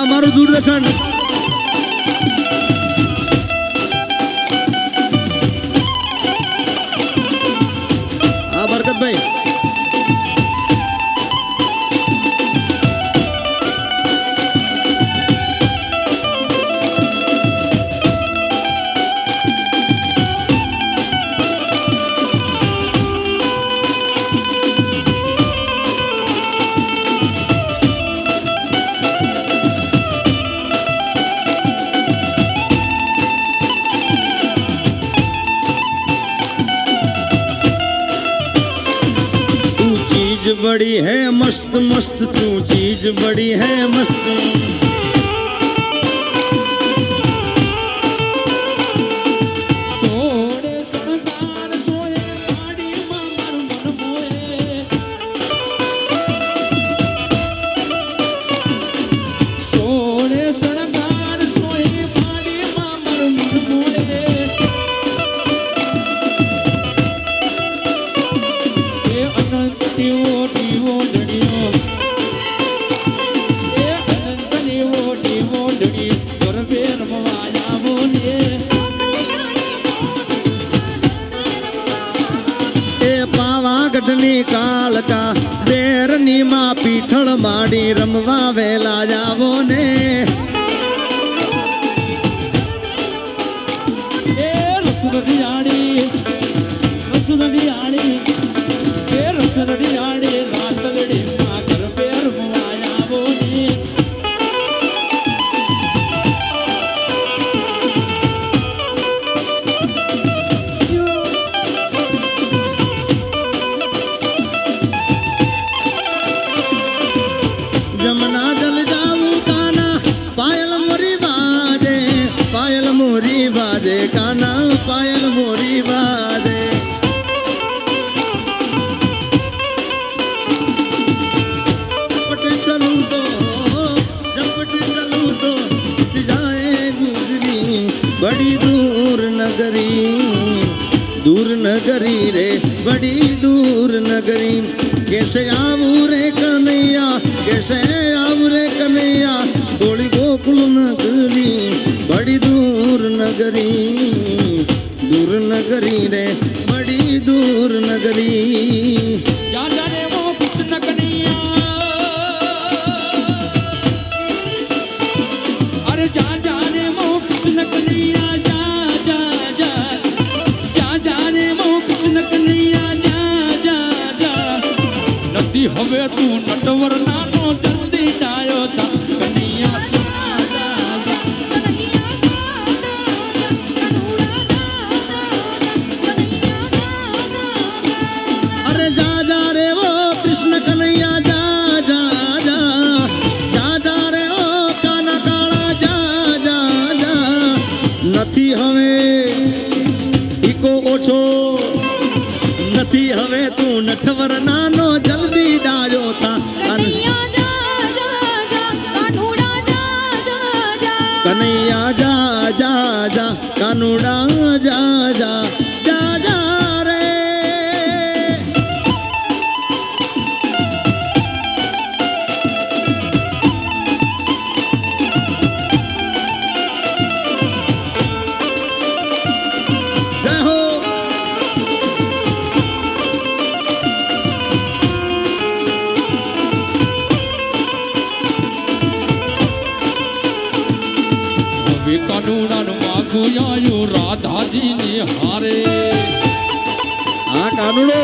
આ મારું દૂરદર્શન આ બરકતભાઈ बड़ी है मस्त मस्त तू चीज बड़ी है मस्त सोने सनकार सोए गाड़ी मामर मन मोए सोने सनकार सोए गाड़ी मामर मन मोए ये अनंत देवो पावागढ़नी कालका बेरनी मां पीठल माड़ी रमवा वेला जावो ने रसरड़ी आड़ी रसरड़ी आड़ी रातलड़ी मां कर बेर रमवा जावो ने जमुना जल जाऊं काना पायल मोरी बाजे काना पायल मोरी बाजे झपट चलूं तो जाए गुजरी बड़ी दूर नगरी रे बड़ी दूर नगरी कैसे आऊं रे कन्हैया कैसे आऊं रे कन्हैया थोड़ी गोकुल नगरी बड़ी दूर नगरी रे बड़ी दूर नगरी जा जाने वो कृष्ण कन्हैया अरे जा जाने वो कृष्ण कन्हैया जा जाने वो कृष्ण कन्हैया नदी हवे तू नटवर नानो जल्दी जायो था कन्हैया अरे जा रे वो कृष्ण कन्हैया जा रे ओ काना काला जा नथी हवे इको ओछो नथी हवे तू नटवर नानो जल्दी डायो था कन्हैया जा कानूड़ा जा रे जय हो कानूना मागू आयु राधा जी ने हारे हाँ कानूनो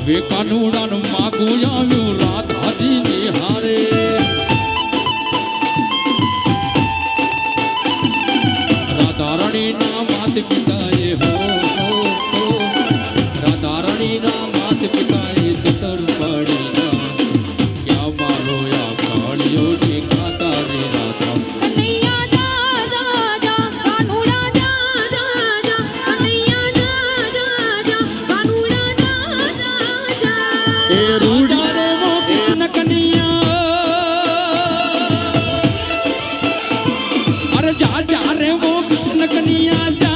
वे कानूना मागू आयु राधा जी ने हारे राधा रानी ना मात पिताए हो राधा रानी ना मात पिताए तर पड़ी ना क्या मारो या कालियो जी खाता रे राधा कन्हैया जा कानूड़ा जा कन्हैया जा कानूड़ा जा ए रूड़ा रे वो कृष्ण कन्हैया अरे जा रे वो कृष्ण कन्हैया जा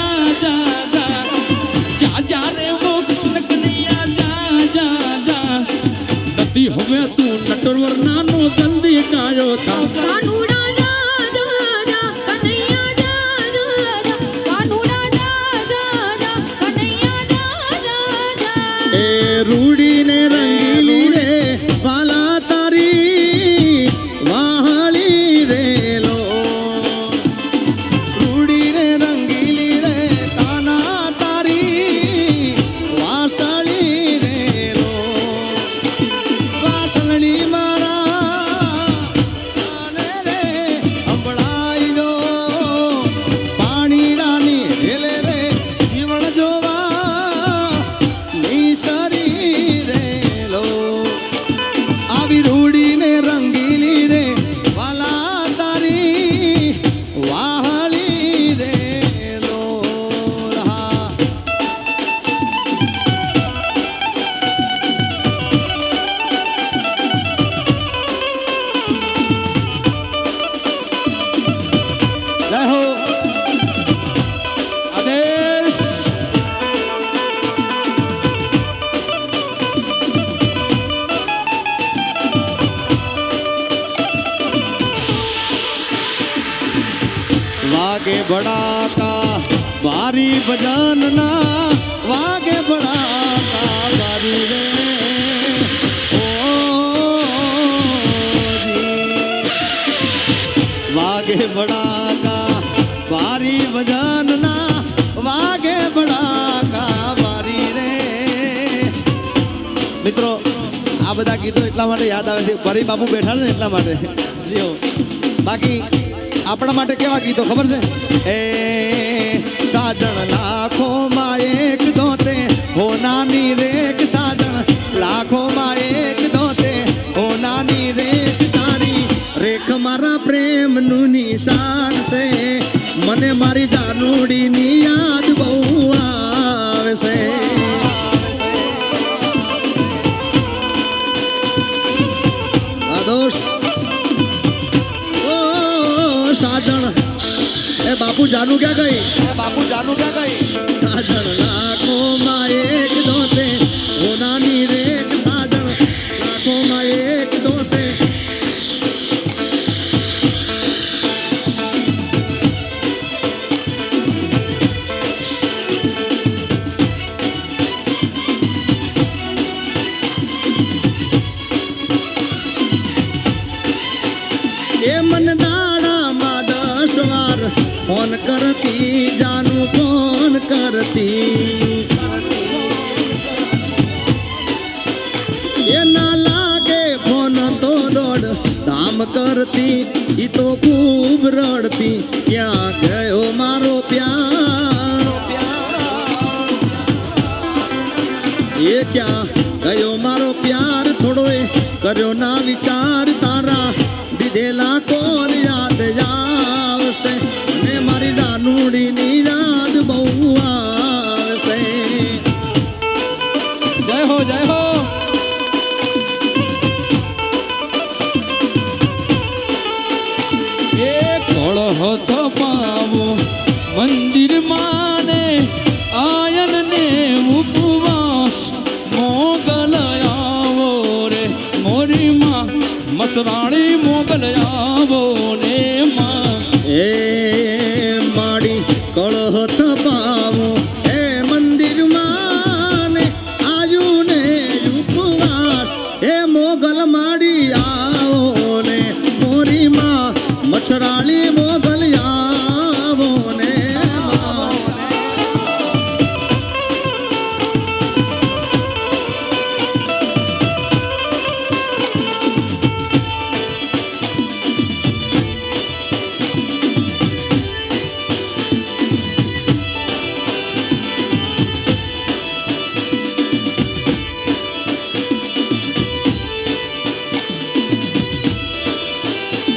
बड़ाका बारी बजानना वागे बड़ाका बारी रे वागे बड़ाका बारी बजानना वागे बड़ाका बारी रे મિત્રો આ બધા ગીતો એટલા માટે યાદ આવે છે પરી બાપુ બેઠા ને એટલા માટે જીઓ બાકી આપણા માટે કેવા ગીતો ખબર છે એ સાજણ લાખો માં એક દોતે હો નાની રેક સાજણ લાખો માં એક દોતે હો નાની રેક તારી રેખ મારા પ્રેમ નું નિશાન છે મને મારી જાનુડી ની યાદ બહુ આવે છે दोष ओ साजन ए बापू जानू क्या गई साजन लाखों माँ एक दोते हो नानी रेख साजन लाखों माँ एक दोते मन दाड़ा मा 10 बार फोन करती जानू फोन करती ये ना लागे फोन तो दौड़ धाम करती ई तो खूब रड़ती क्या गयो मारो प्यार ये क्या गयो मारो प्यार थोड़ो કર્યો ના વિચાર તારા દીધેલા કોલ યાદ આવશે અને મારી રાનુડીની યાદ બહુ આવશે જય હો એ કોળહો તો પાવો મંદિર માને આયન ને ઉપવાસ મોગલ આવો રે મોરી માં મસરાણી મોગલ આવો ને માં એ માડી કળહ તપાવો એ મંદિર માને આયુ ને ઉપવાસ એ મોગલ માડી આવો ને મોરી માં મછરાળી મોગલ આવો ને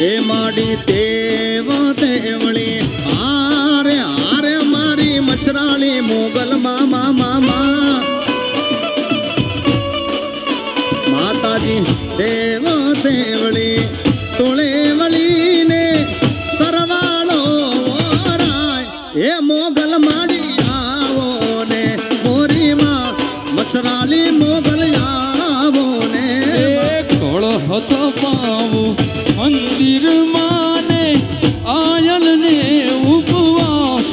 એ માડી તેવળી આરે આરે મારી મછરાળી મોગલ મામા મામા માતાજી દેવળી ટોળે વળીને તરવાળો રાય એ મોગલ માડી આવો ને મોરી માં મછરાળી મોગલ આવો ને કોળો હતો પાવો મંદિર માને આયલ ને ઉપવાસ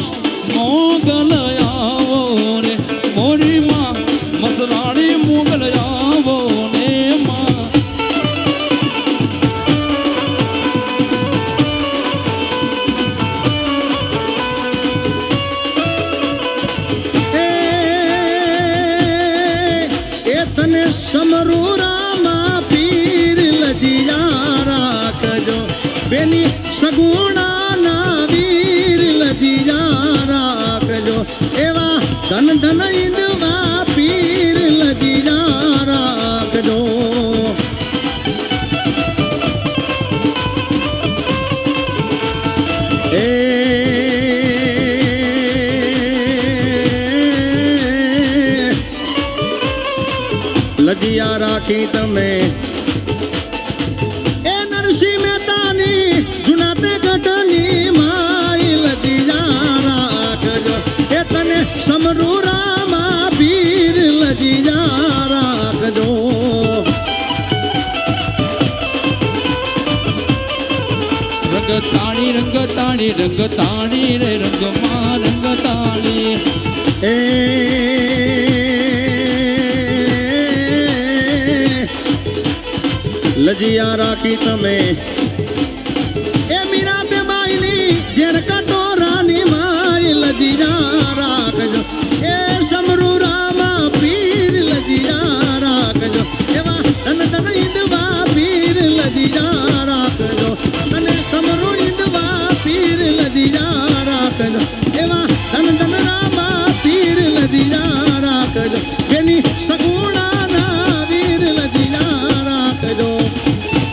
મોગલ આવો રે મોરી માં મસરાણી મોગલ આવો ને માં એ તને સમરૂ રામા પીર લજિયા રાખજો બેની સગુણા ના વીર લજિયા રાખજો એવા ધન ધન ઈંદવા પીર લજિયા રાખજો એ લજિયા રાખી તમે એ નરસિંહ મહેતાની જુનાતે ગઢની માઈ લજિયા રાખજો એ તને સમરૂ રામા પીર લજિયા રાખજો રંગ તાણી રંગતાળી રંગતાળી રે રંગમાં રંગતાળી એ લજિયા રાખી તમે એ મીરાતે બાઈની ઝેર કટોરાની માય લજિયા રાખજો એ સમરુ રામા પીર લજિયા રાખજો એવા ધન ધન ઈદવા પીર લજિયા રાખજો અને સમરુ ઈદવા પીર લજિયા રાખજો એવા ધન ધન રામા પીર લજિયા રાખજો એની સગુણા